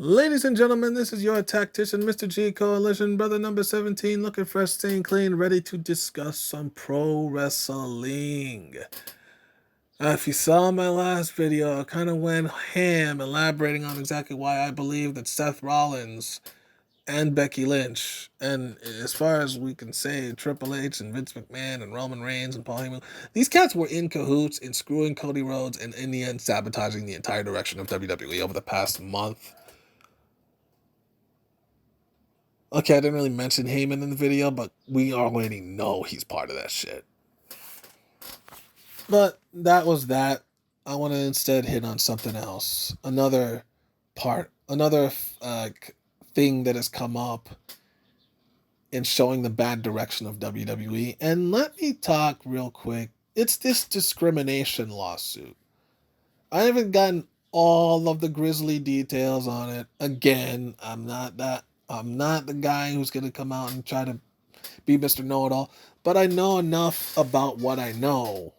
Ladies and gentlemen, this is your tactician, Mr. G Coalition, brother number 17, looking fresh, staying clean, ready to discuss some pro wrestling. If you saw my last video, I kind of went ham elaborating on exactly why I believe that Seth Rollins and Becky Lynch, and as far as we can say, Triple H and Vince McMahon and Roman Reigns and Paul Heyman, these cats were in cahoots in screwing Cody Rhodes and in the end sabotaging the entire direction of WWE over the past month. Okay, I didn't really mention Heyman in the video, but we already know he's part of that shit. But that was that. I want to instead hit on something else. Another thing that has come up in showing the bad direction of WWE. And let me talk real quick. It's this discrimination lawsuit. I haven't gotten all of the grisly details on it. Again, I'm not the guy who's going to come out and try to be Mr. Know-It-All, but I know enough about what I know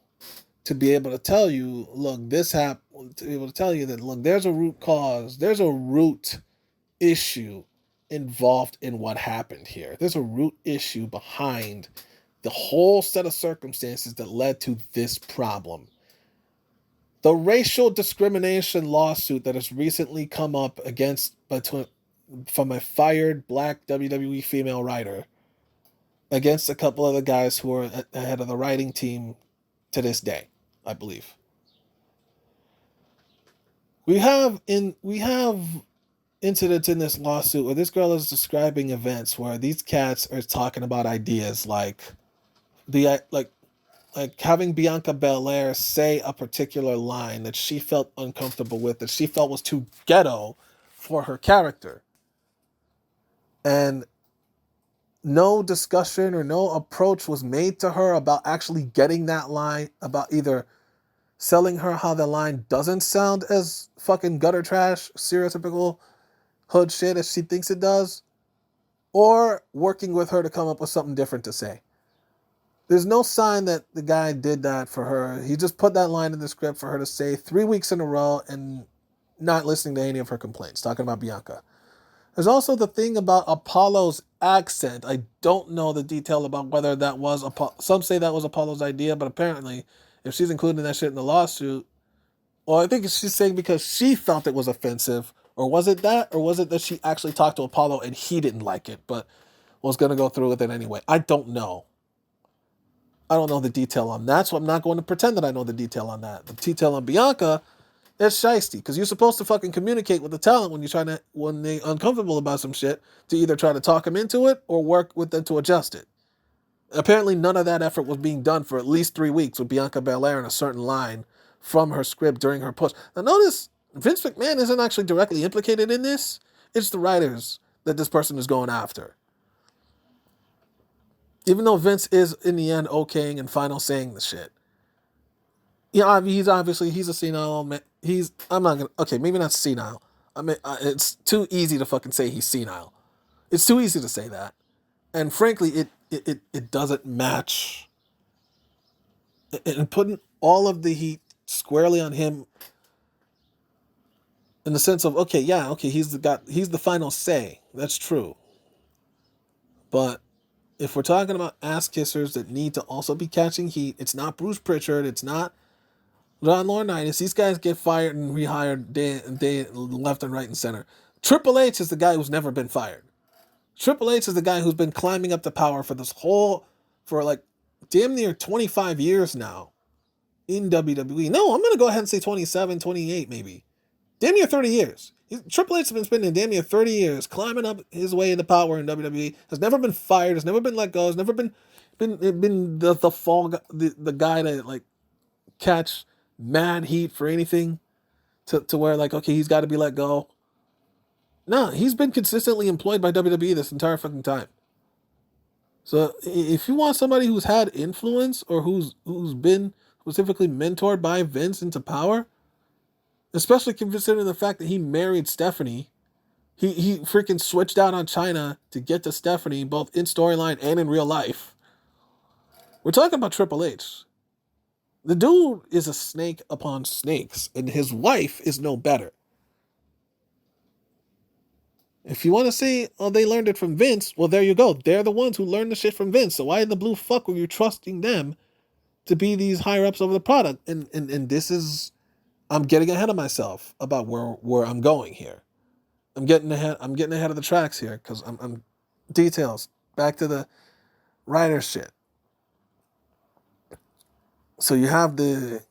to be able to tell you, look, this happened, to be able to tell you that, look, there's a root cause, there's a root issue involved in what happened here. There's a root issue behind the whole set of circumstances that led to this problem. The racial discrimination lawsuit that has recently come up from a fired black WWE female writer against a couple of the guys who are ahead of the writing team to this day, I believe. We have incidents in this lawsuit where this girl is describing events where these cats are talking about ideas like having Bianca Belair say a particular line that she felt uncomfortable with, that she felt was too ghetto for her character. And no discussion or no approach was made to her about actually getting that line, about either selling her how the line doesn't sound as fucking gutter trash, stereotypical hood shit as she thinks it does, or working with her to come up with something different to say. There's no sign that the guy did that for her. He just put that line in the script for her to say 3 weeks in a row and not listening to any of her complaints, talking about Bianca. There's also the thing about Apollo's accent. I don't know the detail about whether that was some say that was Apollo's idea, but apparently, if she's including that shit in the lawsuit, well, I think she's saying because she felt it was offensive, or was it that, or was it that she actually talked to Apollo and he didn't like it, but was going to go through with it anyway? I don't know. I don't know the detail on that, so I'm not going to pretend that I know the detail on that. The detail on Bianca, it's shiesty, because you're supposed to fucking communicate with the talent when they're uncomfortable about some shit, to either try to talk them into it or work with them to adjust it. Apparently none of that effort was being done for at least 3 weeks with Bianca Belair in a certain line from her script during her push. Now notice, Vince McMahon isn't actually directly implicated in this. It's the writers that this person is going after. Even though Vince is, in the end, okaying and final saying the shit. Yeah, he's a senile man. Maybe not senile. I mean, it's too easy to fucking say he's senile. It's too easy to say that. And frankly, it doesn't match. And putting all of the heat squarely on him in the sense of, he's the final say. That's true. But if we're talking about ass kissers that need to also be catching heat, it's not Bruce Pritchard, it's not John Laurinaitis. These guys get fired and rehired day left and right and center. Triple H is the guy who's never been fired. Triple H is the guy who's been climbing up to power for like damn near 25 years now in WWE. No, I'm going to go ahead and say 27, 28 maybe. Damn near 30 years. Triple H has been spending damn near 30 years climbing up his way into power in WWE. Has never been fired. Has never been let go. Has never been the fall the guy to like catch mad heat for anything to where like, okay, he's got to be let go. No, he's been consistently employed by WWE this entire fucking time. So if you want somebody who's had influence or who's been specifically mentored by Vince into power, especially considering the fact that he married Stephanie, he freaking switched out on China to get to Stephanie, both in storyline and in real life. We're talking about Triple H. The dude is a snake upon snakes, and his wife is no better. If you want to say, oh, they learned it from Vince, well, there you go. They're the ones who learned the shit from Vince. So why in the blue fuck were you trusting them to be these higher ups over the product? And this is, I'm getting ahead of myself about where I'm going here. I'm getting ahead of the tracks here because I'm details. Back to the writer shit. So you have the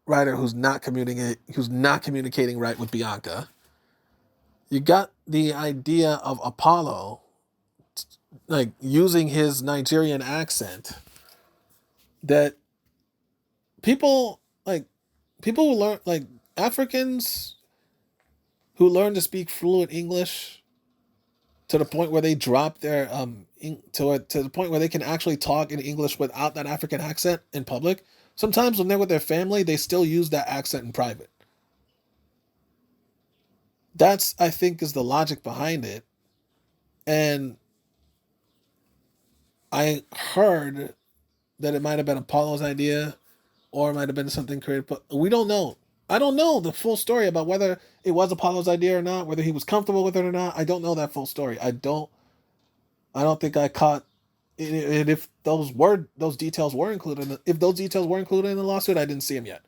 writer who's not communicating right with Bianca. You got the idea of Apollo like using his Nigerian accent that people who learn like Africans who learn to speak fluent English to the point where they drop their to the point where they can actually talk in English without that African accent in public. Sometimes when they're with their family, they still use that accent in private. That's, I think, is the logic behind it. And I heard that it might have been Apollo's idea or it might have been something created, but we don't know. I don't know the full story about whether it was Apollo's idea or not, whether he was comfortable with it or not. I don't know that full story. I don't think I caught it. If those details were included, if those details were included in the lawsuit, I didn't see them yet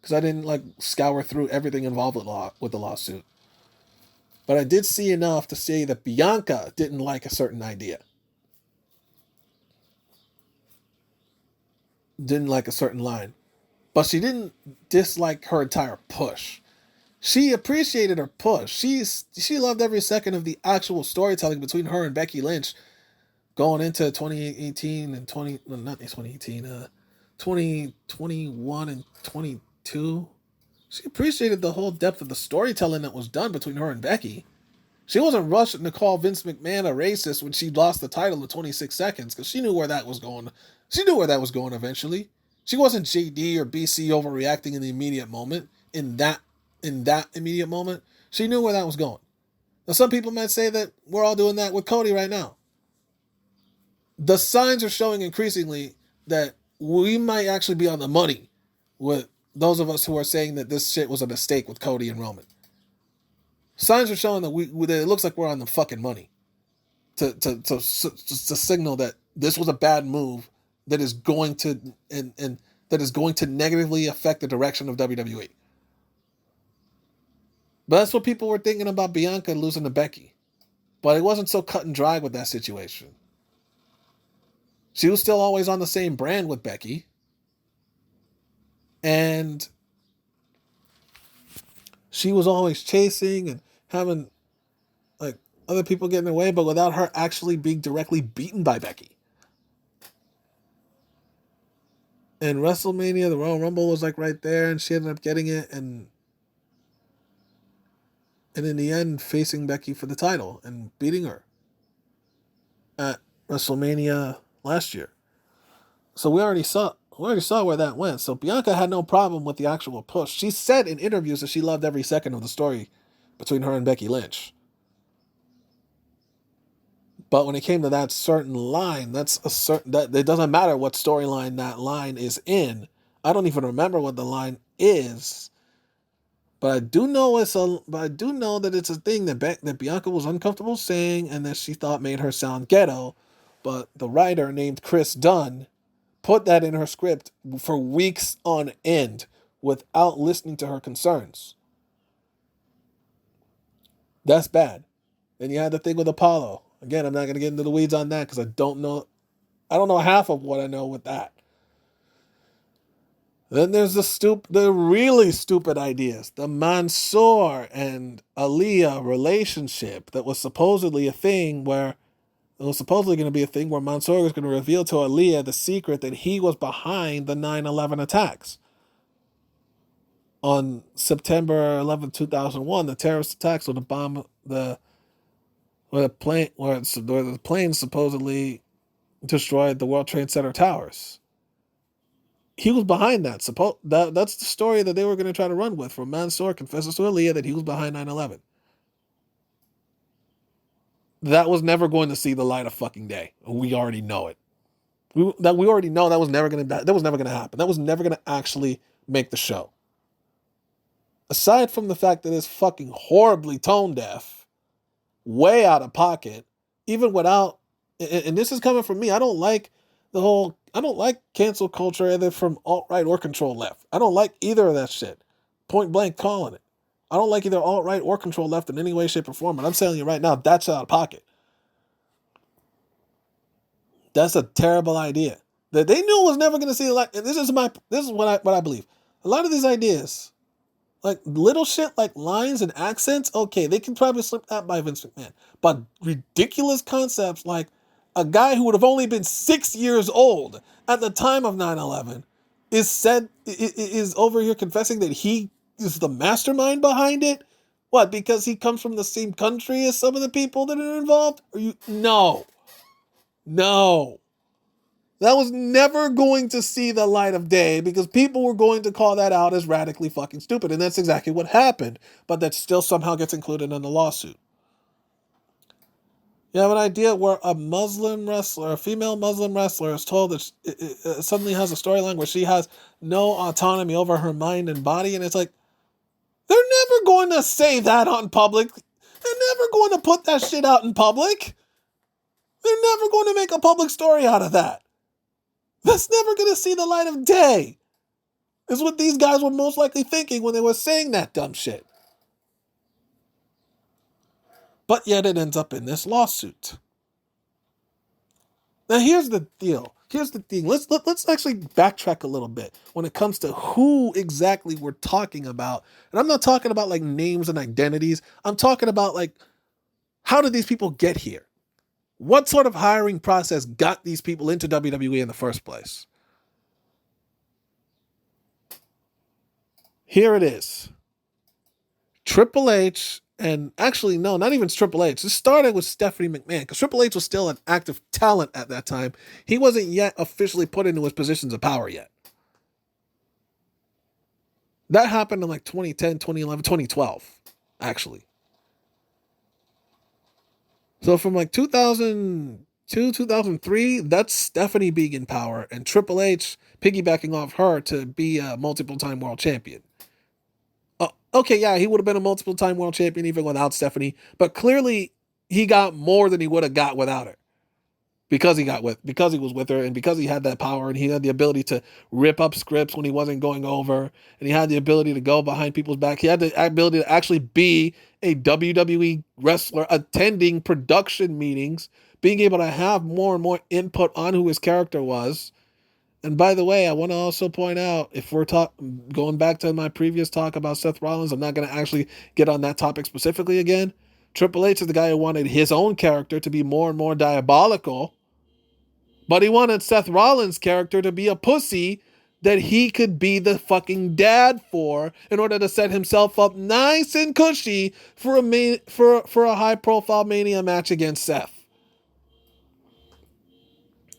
because I didn't like scour through everything involved with the lawsuit. But I did see enough to say that Bianca didn't like a certain idea. Didn't like a certain line. But she didn't dislike her entire push. She appreciated her push. She loved every second of the actual storytelling between her and Becky Lynch going into 2018 and 2021 and 22. She appreciated the whole depth of the storytelling that was done between her and Becky. She wasn't rushing to call Vince McMahon a racist when she lost the title in 26 seconds because she knew where that was going. She knew where that was going eventually. She wasn't JD or BC overreacting in the immediate moment. In that immediate moment, she knew where that was going. Now, some people might say that we're all doing that with Cody right now. The signs are showing increasingly that we might actually be on the money with those of us who are saying that this shit was a mistake with Cody and Roman. Signs are showing that that it looks like we're on the fucking money to signal that this was a bad move that is going to and that is going to negatively affect the direction of WWE. But that's what people were thinking about Bianca losing to Becky. But it wasn't so cut and dry with that situation. She was still always on the same brand with Becky. And she was always chasing and having like other people getting away, but without her actually being directly beaten by Becky. And WrestleMania, the Royal Rumble was like right there, and she ended up getting it, and in the end, facing Becky for the title and beating her at WrestleMania last year. So we already saw where that went. So Bianca had no problem with the actual push. She said in interviews that she loved every second of the story between her and Becky Lynch. But when it came to that certain line, that it doesn't matter what storyline that line is in. I don't even remember what the line is. But I do know that it's a thing that Bianca was uncomfortable saying and that she thought made her sound ghetto. But the writer named Chris Dunn put that in her script for weeks on end without listening to her concerns. That's bad. Then you had the thing with Apollo. Again, I'm not going to get into the weeds on that because I don't know half of what I know with that. Then there's the really stupid ideas. The Mansoor and Aliyah relationship that was supposedly a thing where it was supposedly going to be a thing where Mansoor was going to reveal to Aliyah the secret that he was behind the 9/11 attacks. On September 11, 2001, the terrorist attacks where the plane supposedly destroyed the World Trade Center towers. He was behind that. That's the story that they were going to try to run with. Where Mansoor confesses to Aliyah that he was behind 9/11. That was never going to see the light of fucking day. We already know it. We already know that was never going to happen. That was never going to actually make the show. Aside from the fact that it's fucking horribly tone deaf, way out of pocket, even without, and this is coming from me, I don't like cancel culture either from alt-right or control left. I don't like either of that shit. Point blank calling it. I don't like either alt-right or control left in any way, shape, or form, but I'm telling you right now, that's out of pocket. That's a terrible idea. That they knew was never going to see the light. And this is what I believe. A lot of these ideas, like little shit like lines and accents, okay, they can probably slip that by Vince McMahon. But ridiculous concepts like a guy who would have only been 6 years old at the time of 9/11 is over here confessing that he is the mastermind behind it. What? Because he comes from the same country as some of the people that are involved? No. That was never going to see the light of day because people were going to call that out as radically fucking stupid. And that's exactly what happened. But that still somehow gets included in the lawsuit. You have an idea where a female Muslim wrestler is told that it suddenly has a storyline where she has no autonomy over her mind and body. And it's like, they're never going to say that on public. They're never going to put that shit out in public. They're never going to make a public story out of that. That's never going to see the light of day, is what these guys were most likely thinking when they were saying that dumb shit. But yet it ends up in this lawsuit. Now here's the deal. Here's the thing. Let's actually backtrack a little bit when it comes to who exactly we're talking about. And I'm not talking about like names and identities. I'm talking about like, how did these people get here? What sort of hiring process got these people into WWE in the first place? Here it is. Triple H, and actually, no, not even Triple H. This started with Stephanie McMahon, because Triple H was still an active talent at that time. He wasn't yet officially put into his positions of power yet. That happened in like 2010, 2011, 2012, actually. So from like 2002, 2003, that's Stephanie being in power and Triple H piggybacking off her to be a multiple-time world champion. Okay, yeah, he would have been a multiple-time world champion even without Stephanie, but clearly he got more than he would have got without her. Because he was with her, and because he had that power, and he had the ability to rip up scripts when he wasn't going over, and he had the ability to go behind people's back. He had the ability to actually be a WWE wrestler, attending production meetings, being able to have more and more input on who his character was. And by the way, I want to also point out, if we're going back to my previous talk about Seth Rollins, I'm not going to actually get on that topic specifically again. Triple H is the guy who wanted his own character to be more and more diabolical, but he wanted Seth Rollins' character to be a pussy that he could be the fucking dad for in order to set himself up nice and cushy for a high-profile Mania match against Seth.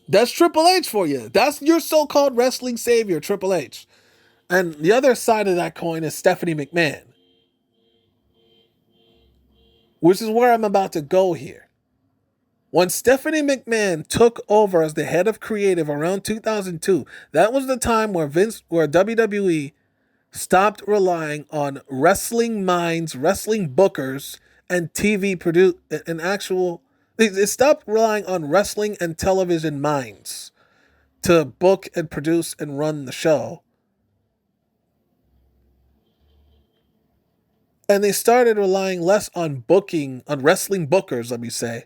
That's Triple H for you. That's your so-called wrestling savior, Triple H. And the other side of that coin is Stephanie McMahon, which is where I'm about to go here. When Stephanie McMahon took over as the head of creative around 2002, that was the time where WWE stopped relying on wrestling minds, wrestling bookers, and It stopped relying on wrestling and television minds to book and produce and run the show. And they started relying less on wrestling bookers, let me say,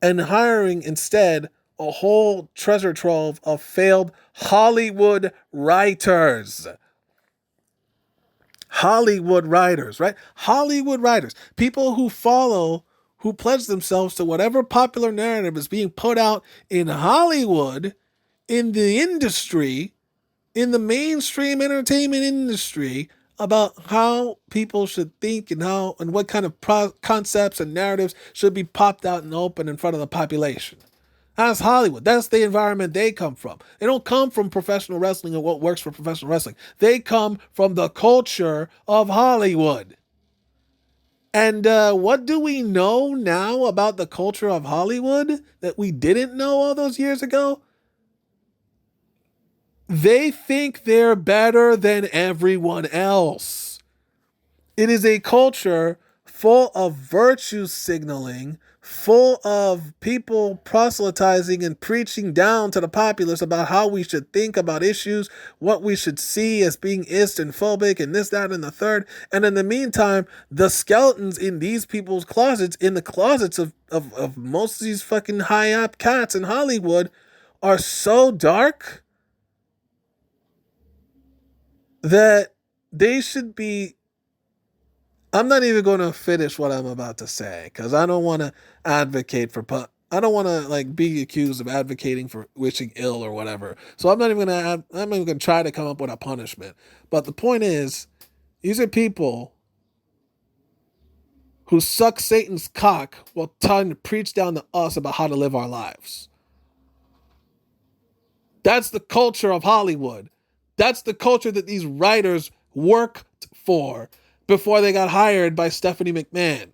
and hiring instead a whole treasure trove of failed Hollywood writers. Hollywood writers, right? Hollywood writers. People who pledge themselves to whatever popular narrative is being put out in Hollywood, in the industry, in the mainstream entertainment industry, about how people should think and what kind of concepts and narratives should be popped out and open in front of the population. That's Hollywood. That's the environment they come from. They don't come from professional wrestling or what works for professional wrestling. They come from the culture of Hollywood. And what do we know now about the culture of Hollywood that we didn't know all those years ago? They think they're better than everyone else. It is a culture full of virtue signaling, full of people proselytizing and preaching down to the populace about how we should think about issues, what we should see as being Eastern phobic, and this, that, and the third. And in the meantime, the skeletons in these people's closets, in the closets of most of these fucking high-up cats in Hollywood, are so dark that they should be... I'm not even going to finish what I'm about to say because I don't want to advocate for... I don't want to like be accused of advocating for wishing ill or whatever. So I'm not even going to... I'm not even going to try to come up with a punishment. But the point is, these are people who suck Satan's cock while trying to preach down to us about how to live our lives. That's the culture of Hollywood. That's the culture that these writers worked for before they got hired by Stephanie McMahon.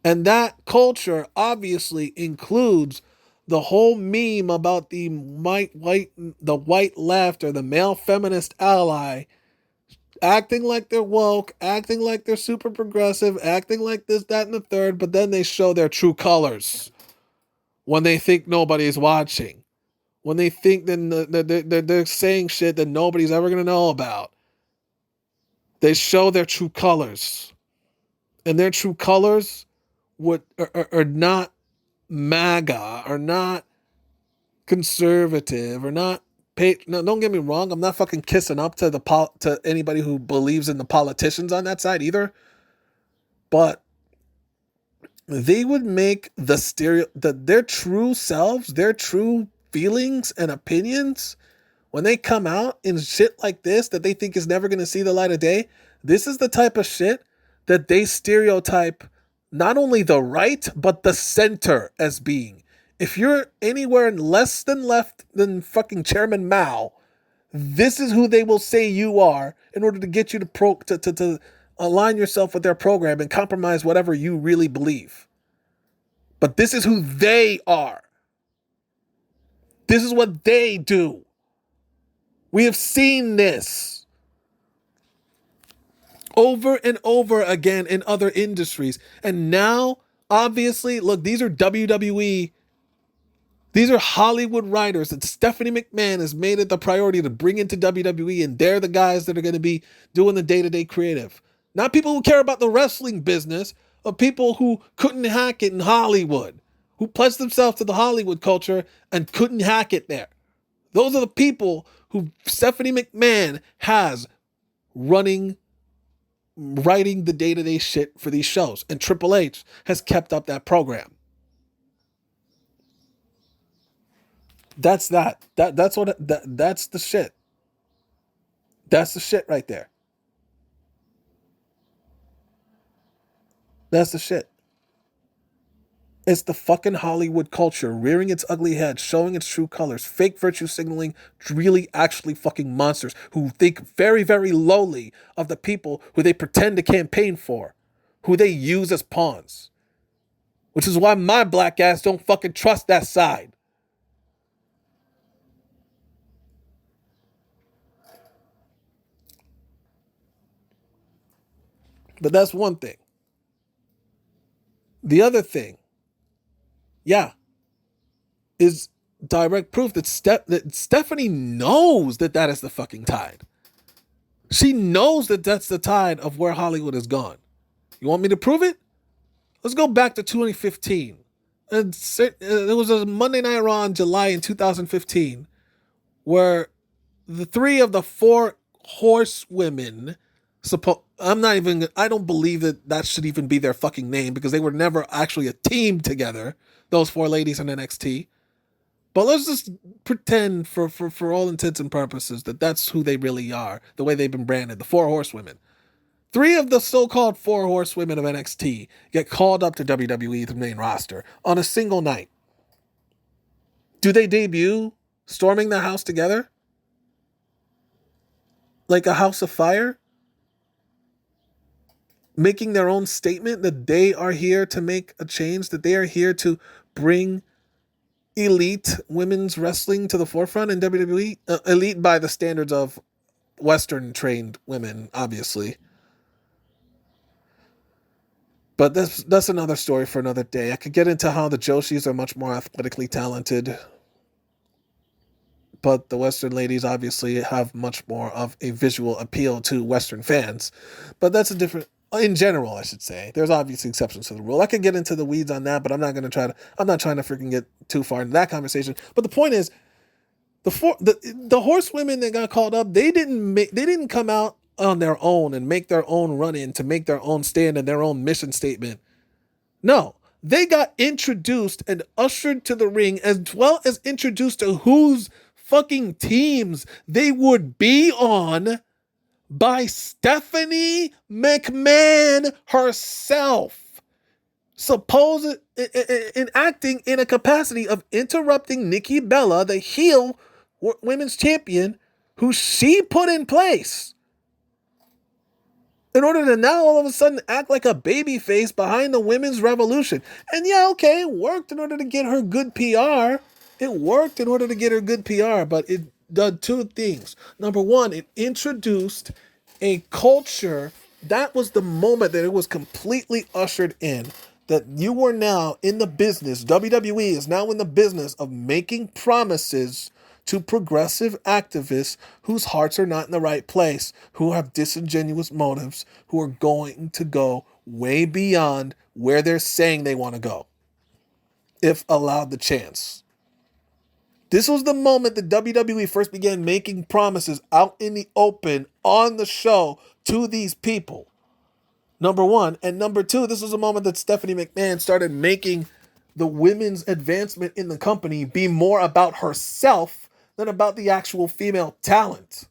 And that culture obviously includes the whole meme about the white left or the male feminist ally acting like they're woke, acting like they're super progressive, acting like this, that, and the third, but then they show their true colors when they think nobody's watching. When they think that they're saying shit that nobody's ever going to know about. They show their true colors. And their true colors are not MAGA, are not conservative, are not... No, don't get me wrong. I'm not fucking kissing up to anybody who believes in the politicians on that side either. But they would make their true selves, their true feelings and opinions, when they come out in shit like this that they think is never going to see the light of day, this is the type of shit that they stereotype not only the right, but the center as being. If you're anywhere less than left than fucking Chairman Mao, this is who they will say you are in order to get you to align yourself with their program and compromise whatever you really believe. But this is who they are. This is what they do. We have seen this over and over again in other industries. And now, obviously, look, these are WWE. These are Hollywood writers that Stephanie McMahon has made it the priority to bring into WWE. And they're the guys that are going to be doing the day-to-day creative. Not people who care about the wrestling business, but people who couldn't hack it in Hollywood. Who pledged themselves to the Hollywood culture and couldn't hack it there. Those are the people who Stephanie McMahon has writing the day-to-day shit for these shows. And Triple H has kept up that program. That's that. That's the shit. That's the shit right there. That's the shit. It's the fucking Hollywood culture rearing its ugly head, showing its true colors, fake virtue signaling, really actually fucking monsters who think very, very lowly of the people who they pretend to campaign for, who they use as pawns. Which is why my black ass don't fucking trust that side. But that's one thing. The other thing, is direct proof that Stephanie knows that is the fucking tide. She knows that that's the tide of where Hollywood has gone. You want me to prove it? Let's go back to 2015. It was a Monday Night Raw in July in 2015 where the three of the four horsewomen... I don't believe that should even be their fucking name because they were never actually a team together, those four ladies in NXT. But let's just pretend for all intents and purposes that that's who they really are, the way they've been branded, the four horsewomen. Three of the so-called four horsewomen of NXT get called up to WWE, the main roster, on a single night. Do they debut storming the house together? Like a house of fire? Making their own statement that they are here to make a change, that they are here to bring elite women's wrestling to the forefront in WWE. Elite by the standards of Western trained women, obviously. But that's another story for another day. I could get into how the Joshis are much more athletically talented, but the Western ladies obviously have much more of a visual appeal to Western fans. But that's a different, in general, I should say. There's obviously exceptions to the rule. I could get into the weeds on that, but I'm not trying to freaking get too far into that conversation. But the point is, the horsewomen that got called up, they didn't come out on their own and make their own run-in to make their own stand and their own mission statement. No, they got introduced and ushered to the ring, as well as introduced to whose fucking teams they would be on by Stephanie McMahon herself. Supposed in acting in a capacity of interrupting Nikki Bella, the heel women's champion, who she put in place in order to now all of a sudden act like a baby face behind the women's revolution. And yeah, okay, it worked in order to get her good PR. But it did two things. Number one, it introduced a culture. That was the moment that it was completely ushered in. That you were now in the business, WWE is now in the business of making promises to progressive activists whose hearts are not in the right place, who have disingenuous motives, who are going to go way beyond where they're saying they want to go, if allowed the chance. This was the moment that WWE first began making promises out in the open on the show to these people. Number one. And number two, this was a moment that Stephanie McMahon started making the women's advancement in the company be more about herself than about the actual female talent.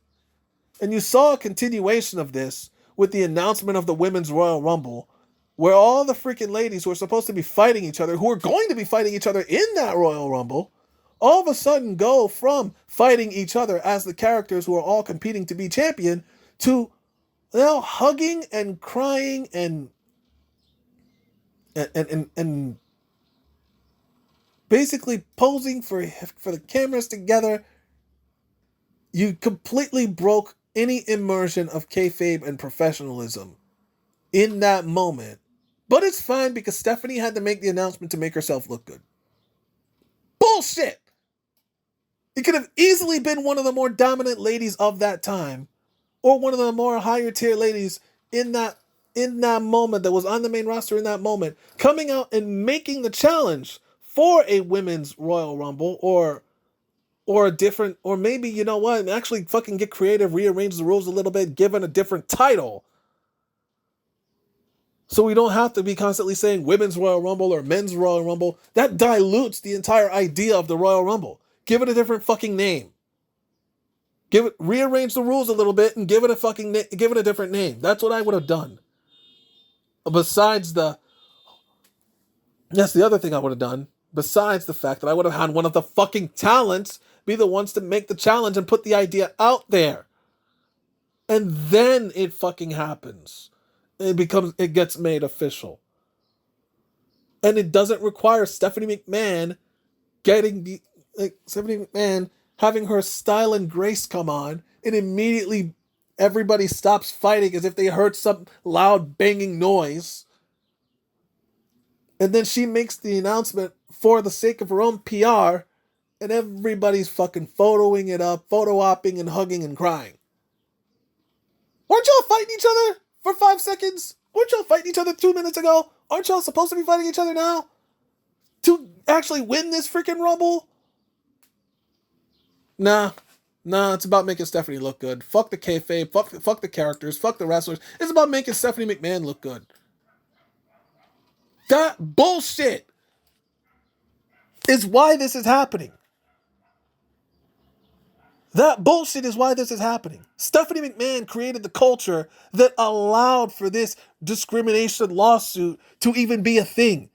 And you saw a continuation of this with the announcement of the Women's Royal Rumble, where all the freaking ladies who are supposed to be fighting each other, who are going to be fighting each other in that Royal Rumble, all of a sudden go from fighting each other as the characters who are all competing to be champion to hugging and crying and basically posing for the cameras together. You completely broke any immersion of kayfabe and professionalism in that moment. But it's fine because Stephanie had to make the announcement to make herself look good. Bullshit! It could have easily been one of the more dominant ladies of that time, or one of the more higher tier ladies in that moment that was on the main roster in that moment, coming out and making the challenge for a women's Royal Rumble or a different, or maybe, you know what, actually fucking get creative, rearrange the rules a little bit, give it a different title. So we don't have to be constantly saying Women's Royal Rumble or Men's Royal Rumble. That dilutes the entire idea of the Royal Rumble. Give it a different fucking name. Rearrange the rules a little bit and give it a different name. That's what I would have done. That's the other thing I would have done. Besides the fact that I would have had one of the fucking talents be the ones to make the challenge and put the idea out there. And then it fucking happens. It gets made official. And it doesn't require Stephanie McMahon having her style and grace come on, and immediately everybody stops fighting as if they heard some loud banging noise. And then she makes the announcement for the sake of her own PR, and everybody's fucking photoing it up, photo-opping and hugging and crying. Weren't y'all fighting each other for 5 seconds? Weren't y'all fighting each other 2 minutes ago? Aren't y'all supposed to be fighting each other now? To actually win this freaking Rumble? Nah, it's about making Stephanie look good. Fuck the kayfabe, fuck the characters, fuck the wrestlers. It's about making Stephanie McMahon look good. That bullshit is why this is happening. Stephanie McMahon created the culture that allowed for this discrimination lawsuit to even be a thing.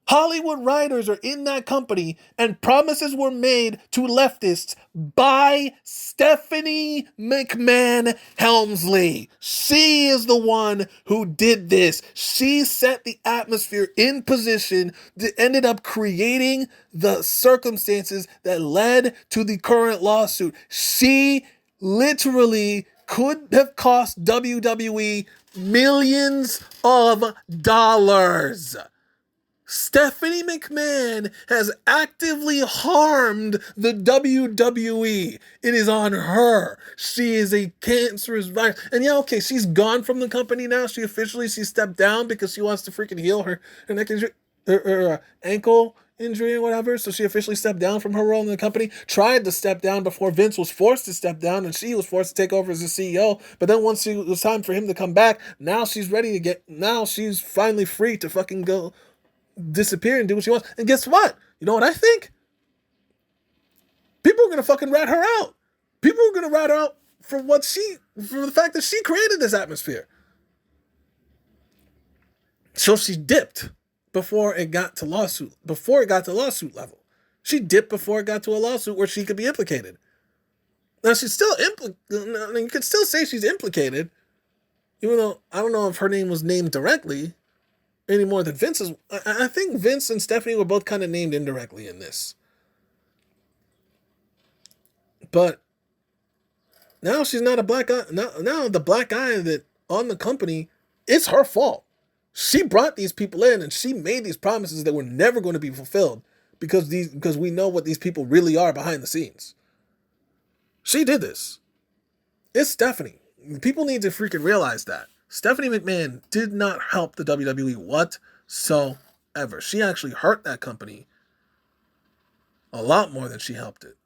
Hollywood writers are in that company, and promises were made to leftists by Stephanie McMahon Helmsley. She is the one who did this. She set the atmosphere in position that ended up creating the circumstances that led to the current lawsuit. She literally could have cost WWE millions of dollars. Stephanie McMahon has actively harmed the WWE. It is on her. She is a cancerous virus. And yeah, okay, she's gone from the company now. She stepped down because she wants to freaking heal her neck injury, her ankle injury or whatever. So she officially stepped down from her role in the company. Tried to step down before Vince was forced to step down, and she was forced to take over as the CEO. But then once it was time for him to come back, now she's ready to now she's finally free to fucking go disappear and do what she wants. And guess what? You know what I think? People are gonna fucking rat her out. People are gonna rat her out for the fact that she created this atmosphere. So she dipped before it got to lawsuit level. She dipped before it got to a lawsuit where she could be implicated. Now she's still you could still say she's implicated, even though I don't know if her name was named directly any more than Vince's. I think Vince and Stephanie were both kind of named indirectly in this. But now she's not a black guy. Now the black guy that on the company, it's her fault. She brought these people in and she made these promises that were never going to be fulfilled because we know what these people really are behind the scenes. She did this. It's Stephanie. People need to freaking realize that. Stephanie McMahon did not help the WWE whatsoever. She actually hurt that company a lot more than she helped it.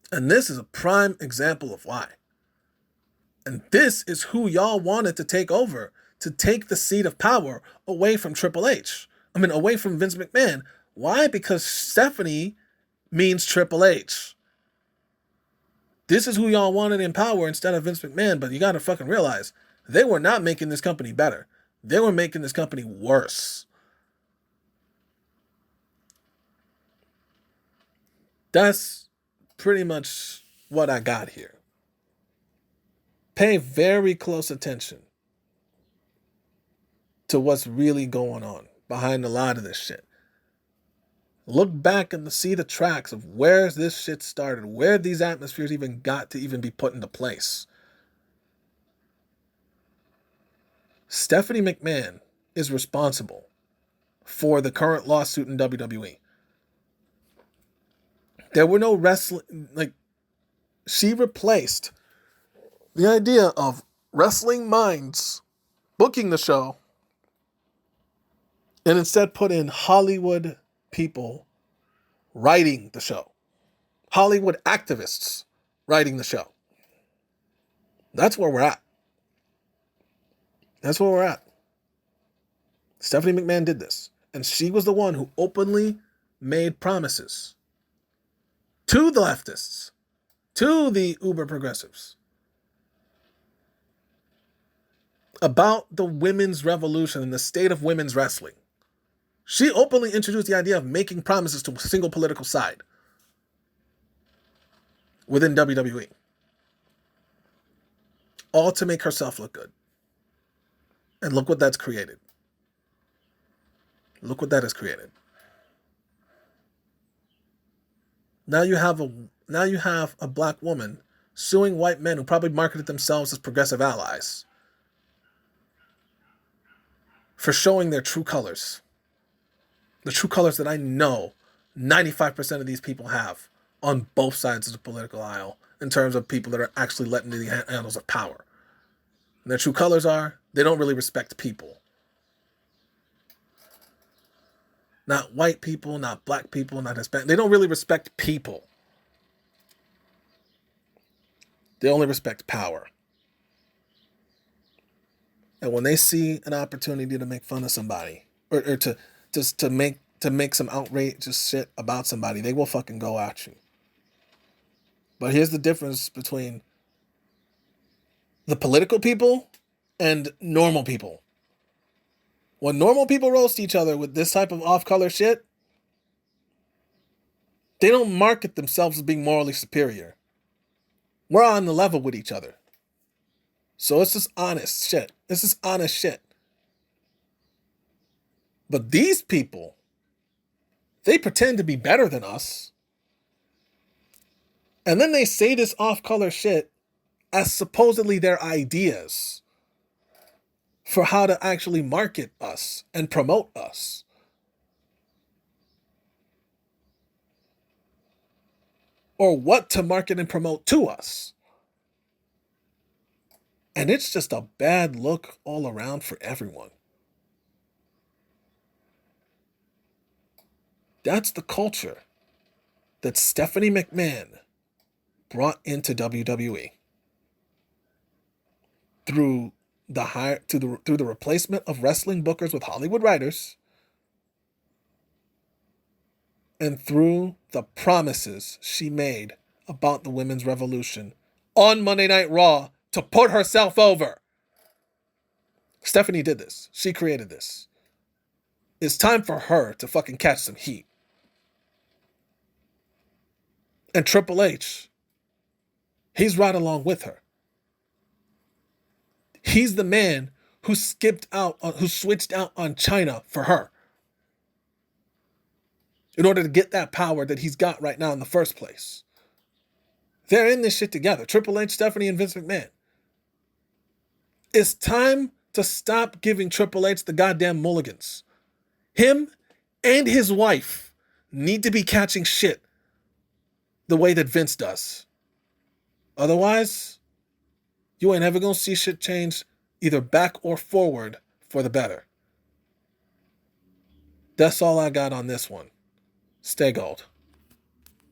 And this is a prime example of why. And this is who y'all wanted to take over, to take the seat of power away from Triple H. Away from Vince McMahon. Why? Because Stephanie means Triple H. This is who y'all wanted in power instead of Vince McMahon, but you gotta fucking realize, they were not making this company better. They were making this company worse. That's pretty much what I got here. Pay very close attention to what's really going on behind a lot of this shit. Look back and see the tracks of where this shit started, where these atmospheres even got to even be put into place. Stephanie McMahon is responsible for the current lawsuit in WWE. There were no wrestling, she replaced the idea of Wrestling Minds booking the show and instead put in Hollywood people writing the show. Hollywood activists writing the show. That's where we're at. That's where we're at. Stephanie McMahon did this. And she was the one who openly made promises to the leftists, to the uber progressives, about the women's revolution and the state of women's wrestling. She openly introduced the idea of making promises to a single political side within WWE. All to make herself look good. And look what that's created. Look what that has created. Now you have a black woman suing white men who probably marketed themselves as progressive allies for showing their true colors. The true colors that I know 95% of these people have on both sides of the political aisle in terms of people that are actually let into the handles of power. And their true colors are, they don't really respect people. Not white people, not black people, not Hispanic. They don't really respect people. They only respect power. And when they see an opportunity to make fun of somebody, or to make some outrageous shit about somebody, they will fucking go at you. But here's the difference between the political people and normal people. When normal people roast each other with this type of off-color shit, they don't market themselves as being morally superior. We're on the level with each other. So it's just honest shit. This is honest shit. But these people, they pretend to be better than us. And then they say this off-color shit as supposedly their ideas for how to actually market us and promote us. Or what to market and promote to us. And it's just a bad look all around for everyone. That's the culture that Stephanie McMahon brought into WWE through the replacement of wrestling bookers with Hollywood writers, and through the promises she made about the women's revolution on Monday Night Raw to put herself over. Stephanie did this. She created this. It's time for her to fucking catch some heat. And Triple H, he's right along with her. He's the man who switched out on China for her in order to get that power that he's got right now in the first place. They're in this shit together. Triple H, Stephanie, and Vince McMahon. It's time to stop giving Triple H the goddamn mulligans. Him and his wife need to be catching shit the way that Vince does. Otherwise, you ain't ever gonna see shit change either back or forward for the better. That's all I got on this one. Stay gold.